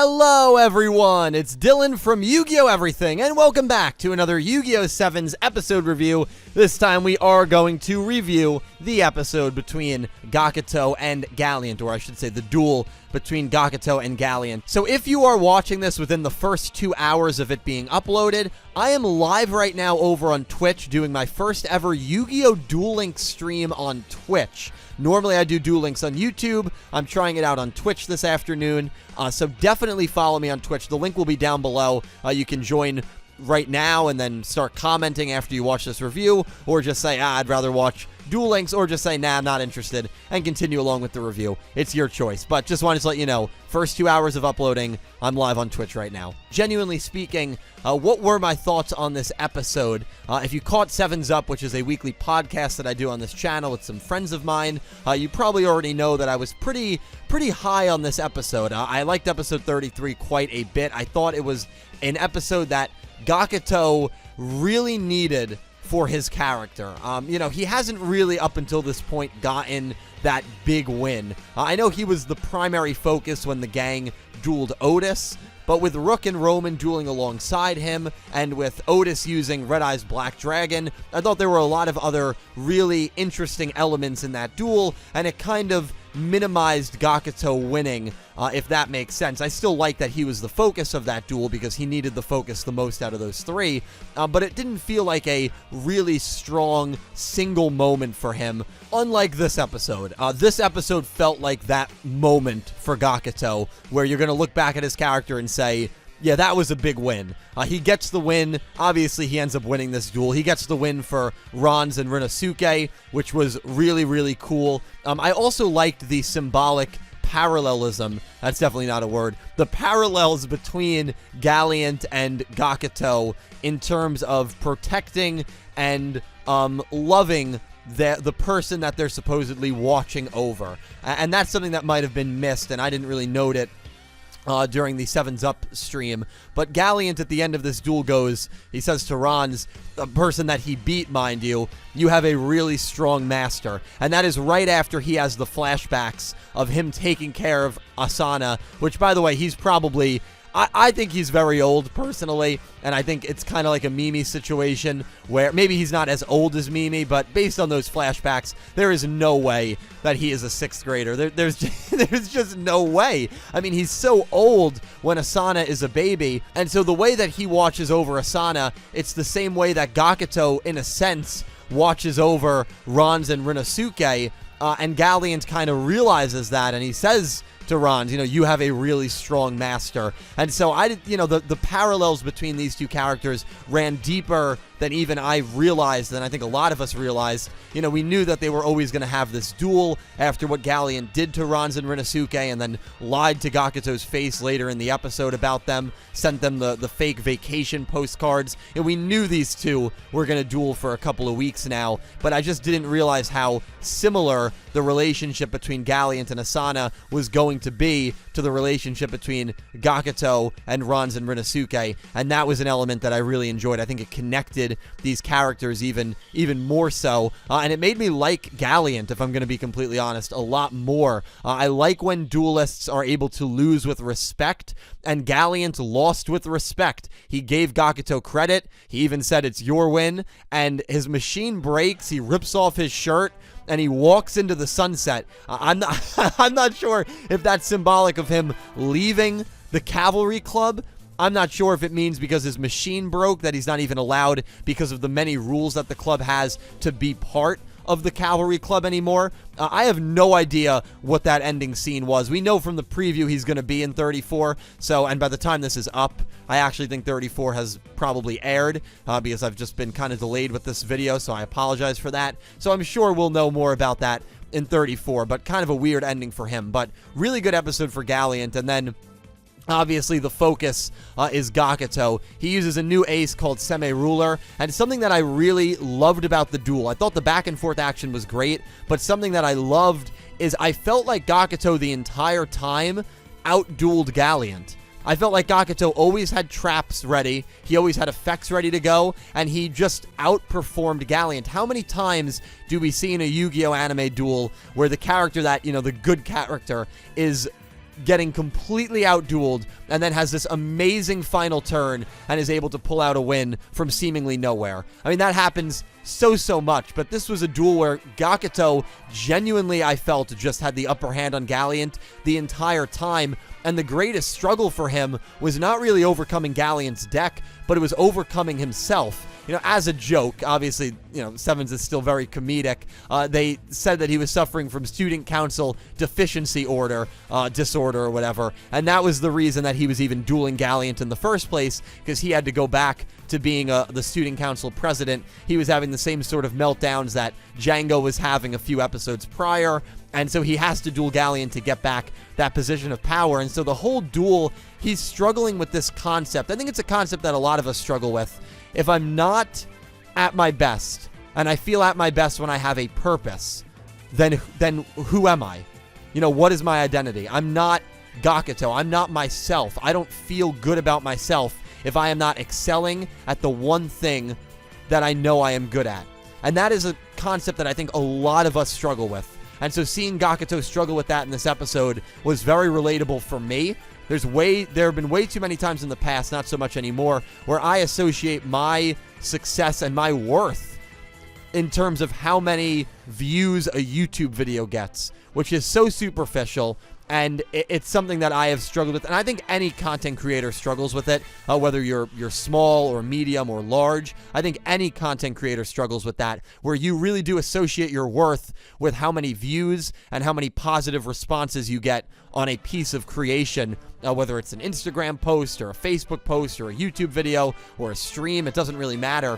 Hello everyone, it's Dylan from Yu-Gi-Oh! Everything, and welcome back to another Yu-Gi-Oh! 7's episode review. This time we are going to review the episode between Gakuto and Galient, or I should say the duel between Gakuto and Galient. So if you are watching this within the first 2 hours of it being uploaded, I am live right now over on Twitch doing my first ever Yu-Gi-Oh! Duel Link stream on Twitch. Normally I do Duel Links on YouTube. I'm trying it out on Twitch this afternoon, so definitely follow me on Twitch. The link will be down below. You can join right now and then start commenting after you watch this review, or just say, I'd rather watch Duel Links, or just say, nah, I'm not interested, and continue along with the review. It's your choice, but just wanted to let you know, first 2 hours of uploading, I'm live on Twitch right now. Genuinely speaking, what were my thoughts on this episode? If you caught Sevens Up, which is a weekly podcast that I do on this channel with some friends of mine, you probably already know that I was pretty high on this episode. I liked episode 33 quite a bit. I thought it was an episode that Gakuto really needed for his character. He hasn't really up until this point gotten that big win. I know he was the primary focus when the gang dueled Otis, but with Rook and Roman dueling alongside him, and with Otis using Red Eye's Black Dragon, I thought there were a lot of other really interesting elements in that duel, and it kind of minimized Gakuto winning, if that makes sense. I still like that he was the focus of that duel because he needed the focus the most out of those three, but it didn't feel like a really strong single moment for him, unlike this episode. This episode felt like that moment for Gakuto, where you're going to look back at his character and say, yeah, that was a big win. He gets the win. Obviously, he ends up winning this duel. He gets the win for Ron's and Rinosuke, which was really, really cool. I also liked the symbolic parallelism. That's definitely not a word. The parallels between Galient and Gakuto in terms of protecting and loving the person that they're supposedly watching over. And that's something that might have been missed, and I didn't really note it during the Sevens Up stream. But Galient at the end of this duel he says to Ron's, a person that he beat, mind you, you have a really strong master. And that is right after he has the flashbacks of him taking care of Asana, which, by the way, he's probably, I think he's very old, personally, and I think it's kind of like a Mimi situation, where maybe he's not as old as Mimi, but based on those flashbacks, there is no way that he is a 6th grader. There's just no way. I mean, he's so old when Asana is a baby, and so the way that he watches over Asana, it's the same way that Gakuto, in a sense, watches over Ron's and Rinosuke, and Galient kind of realizes that, and he says to Ron's, you have a really strong master. And so the parallels between these two characters ran deeper than even I realized, than I think a lot of us realized. We knew that they were always going to have this duel after what Galient did to Ron's and Rinosuke, and then lied to Gakuto's face later in the episode about them, sent them the fake vacation postcards, and we knew these two were going to duel for a couple of weeks now, but I just didn't realize how similar the relationship between Galient and Asana was going to be to the relationship between Gakuto and Ron's and Rinosuke, and that was an element that I really enjoyed. I think it connected these characters even more so, and it made me like Galient, if I'm going to be completely honest, a lot more. I like when duelists are able to lose with respect, and Galient lost with respect. He gave Gakuto credit. He even said, it's your win, and his machine breaks. He rips off his shirt, and he walks into the sunset. I'm not sure if that's symbolic of him leaving the Cavalry Club. I'm not sure if it means because his machine broke that he's not even allowed, because of the many rules that the club has, to be part of the Cavalry Club anymore. I have no idea what that ending scene was. We know from the preview he's going to be in 34, and by the time this is up, I actually think 34 has probably aired, because I've just been kind of delayed with this video, so I apologize for that. So I'm sure we'll know more about that in 34, but kind of a weird ending for him. But really good episode for Galient, and then obviously, the focus is Gakuto. He uses a new ace called Semi Ruler, and something that I really loved about the duel, I thought the back and forth action was great, but something that I loved is I felt like Gakuto the entire time out-dueled Galient. I felt like Gakuto always had traps ready, he always had effects ready to go, and he just outperformed Galient. How many times do we see in a Yu-Gi-Oh! Anime duel where the character that, the good character, is getting completely outdueled, and then has this amazing final turn and is able to pull out a win from seemingly nowhere. I mean, that happens so much, but this was a duel where Gakuto genuinely, I felt, just had the upper hand on Galient the entire time, and the greatest struggle for him was not really overcoming Galient's deck, but it was overcoming himself. You know, as a joke, obviously, you know, Sevens is still very comedic. They said that he was suffering from student council deficiency disorder or whatever, and that was the reason that he was even dueling Galient in the first place, because he had to go back to being the student council president. He was having the same sort of meltdowns that Django was having a few episodes prior, and so he has to duel Galient to get back that position of power. And so the whole duel, he's struggling with this concept. I think it's a concept that a lot of us struggle with. If I'm not at my best, and I feel at my best when I have a purpose, then who am I? You know, what is my identity? I'm not Gakuto. I'm not myself. I don't feel good about myself if I am not excelling at the one thing that I know I am good at. And that is a concept that I think a lot of us struggle with. And so seeing Gakuto struggle with that in this episode was very relatable for me. There have been way too many times in the past, not so much anymore, where I associate my success and my worth in terms of how many views a YouTube video gets, which is so superficial, and it's something that I have struggled with, and I think any content creator struggles with it, whether you're small or medium or large. I think any content creator struggles with that, where you really do associate your worth with how many views and how many positive responses you get on a piece of creation, whether it's an Instagram post or a Facebook post or a YouTube video or a stream. It doesn't really matter.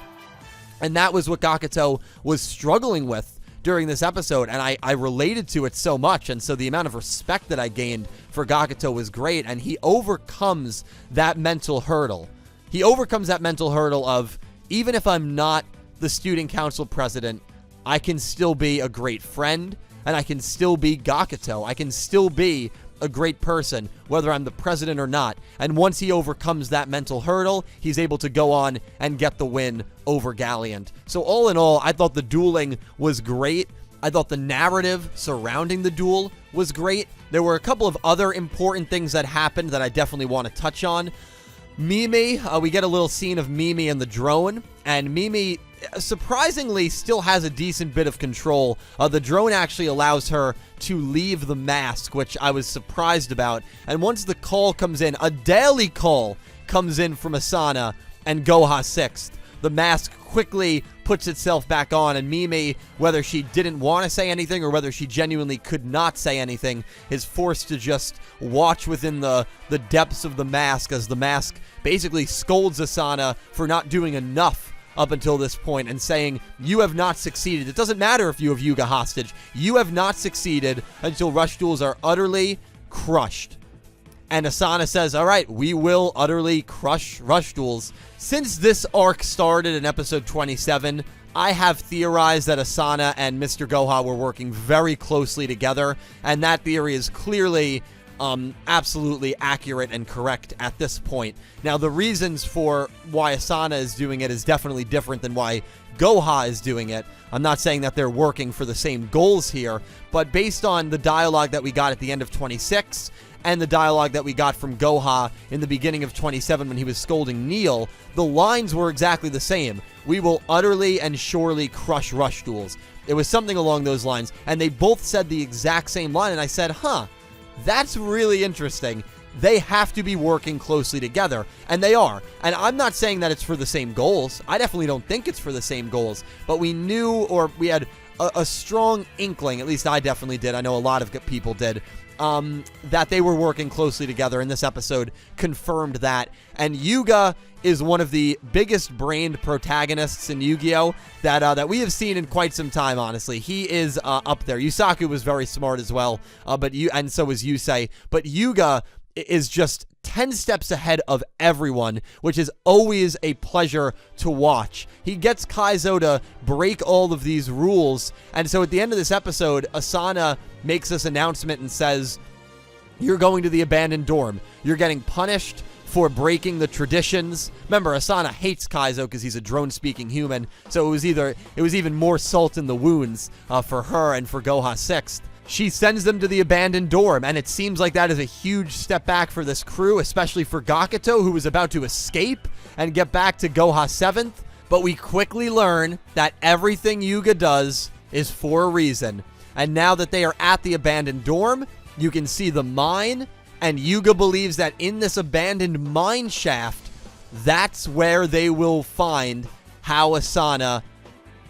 And that was what Gakuto was struggling with during this episode, and I related to it so much, and so the amount of respect that I gained for Gakuto was great, and he overcomes that mental hurdle. He overcomes that mental hurdle of, even if I'm not the student council president, I can still be a great friend, and I can still be Gakuto. I can still be a great person, whether I'm the president or not. And once he overcomes that mental hurdle, he's able to go on and get the win over Galient. So all in all, I thought the dueling was great. I thought the narrative surrounding the duel was great. There were a couple of other important things that happened that I definitely want to touch on. Mimi, we get a little scene of Mimi and the drone, and Mimi surprisingly still has a decent bit of control. The drone actually allows her to leave the mask, which I was surprised about. And once the call comes in, a daily call comes in from Asana and Goha 6th, the mask quickly puts itself back on, and Mimi, whether she didn't want to say anything or whether she genuinely could not say anything, is forced to just watch within the depths of the mask as the mask basically scolds Asana for not doing enough up until this point and saying, you have not succeeded. It doesn't matter if you have Yuga hostage. You have not succeeded until rush duels are utterly crushed. And Asana says, all right, we will utterly crush rush duels. Since this arc started in episode 27, I have theorized that Asana and Mr. Goha were working very closely together, and that theory is clearly absolutely accurate and correct at this point. Now, the reasons for why Asana is doing it is definitely different than why Goha is doing it. I'm not saying that they're working for the same goals here, but based on the dialogue that we got at the end of 26 and the dialogue that we got from Goha in the beginning of 27 when he was scolding Neil, the lines were exactly the same. We will utterly and surely crush rush duels. It was something along those lines, and they both said the exact same line, and I said, that's really interesting. They have to be working closely together, and they are. And I'm not saying that it's for the same goals. I definitely don't think it's for the same goals, but we knew, or we had a strong inkling, at least I definitely did, I know a lot of people did, that they were working closely together, and this episode confirmed that. And Yuga is one of the biggest brained protagonists in Yu-Gi-Oh! that we have seen in quite some time, honestly. He is up there. Yusaku was very smart as well, and so was Yusei. But Yuga is just 10 steps ahead of everyone, which is always a pleasure to watch. He gets Kaizo to break all of these rules, and so at the end of this episode, Asana makes this announcement and says, you're going to the abandoned dorm. You're getting punished for breaking the traditions. Remember, Asana hates Kaizo because he's a drone-speaking human, so it was even more salt in the wounds for her and for Goha 6th. she sends them to the abandoned dorm, and it seems like that is a huge step back for this crew, especially for Gakuto, who was about to escape and get back to Goha 7th. But we quickly learn that everything Yuga does is for a reason. And now that they are at the abandoned dorm, you can see the mine, and Yuga believes that in this abandoned mine shaft, that's where they will find how Asana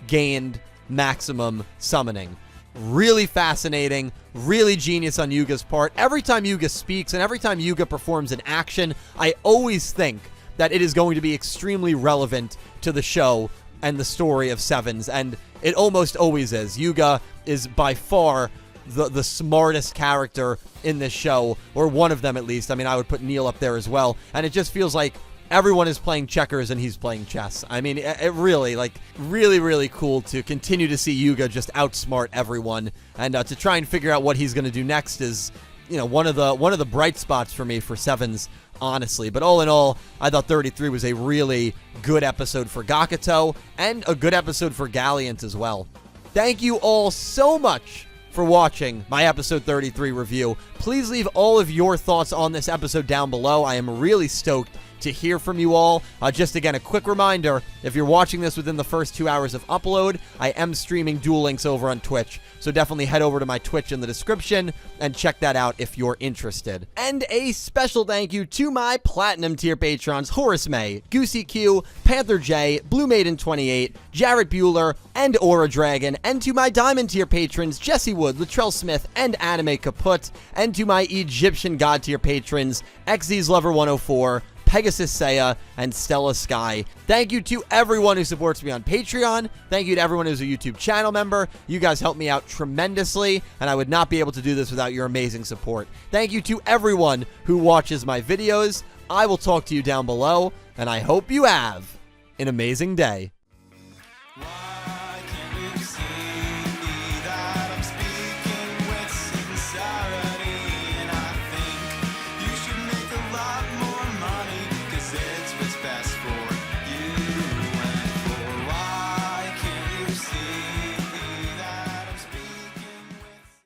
gained maximum summoning. Really fascinating, really genius on Yuga's part. Every time Yuga speaks and every time Yuga performs an action, I always think that it is going to be extremely relevant to the show and the story of Sevens, and it almost always is. Yuga is by far the smartest character in this show, or one of them at least. I mean, I would put Neil up there as well, and it just feels like everyone is playing checkers and he's playing chess. I mean, it really, like, really cool to continue to see Yuga just outsmart everyone, and to try and figure out what he's going to do next is, you know, one of the bright spots for me for Sevens, honestly. But all in all, I thought 33 was a really good episode for Gakuto, and a good episode for Galient as well. Thank you all so much for watching my episode 33 review. Please leave all of your thoughts on this episode down below. I am really stoked to hear from you all. Just again, a quick reminder, if you're watching this within the first 2 hours of upload, I am streaming Duel Links over on Twitch, so definitely head over to my Twitch in the description and check that out if you're interested. And a special thank you to my Platinum tier patrons, Horace Maye, Goosey Q, Panther J, Blue Maiden 28, Jarrett Buller, and Aura Dragon, and to my Diamond tier patrons, Jesse Wood, Latrell Smith, and Anime Kaput, and to my Egyptian God tier patrons, XZ's Lover 104, Pegasus Seiya, and Stella Sky. Thank you to everyone who supports me on Patreon. Thank you to everyone who's a YouTube channel member. You guys help me out tremendously, and I would not be able to do this without your amazing support. Thank you to everyone who watches my videos. I will talk to you down below, and I hope you have an amazing day.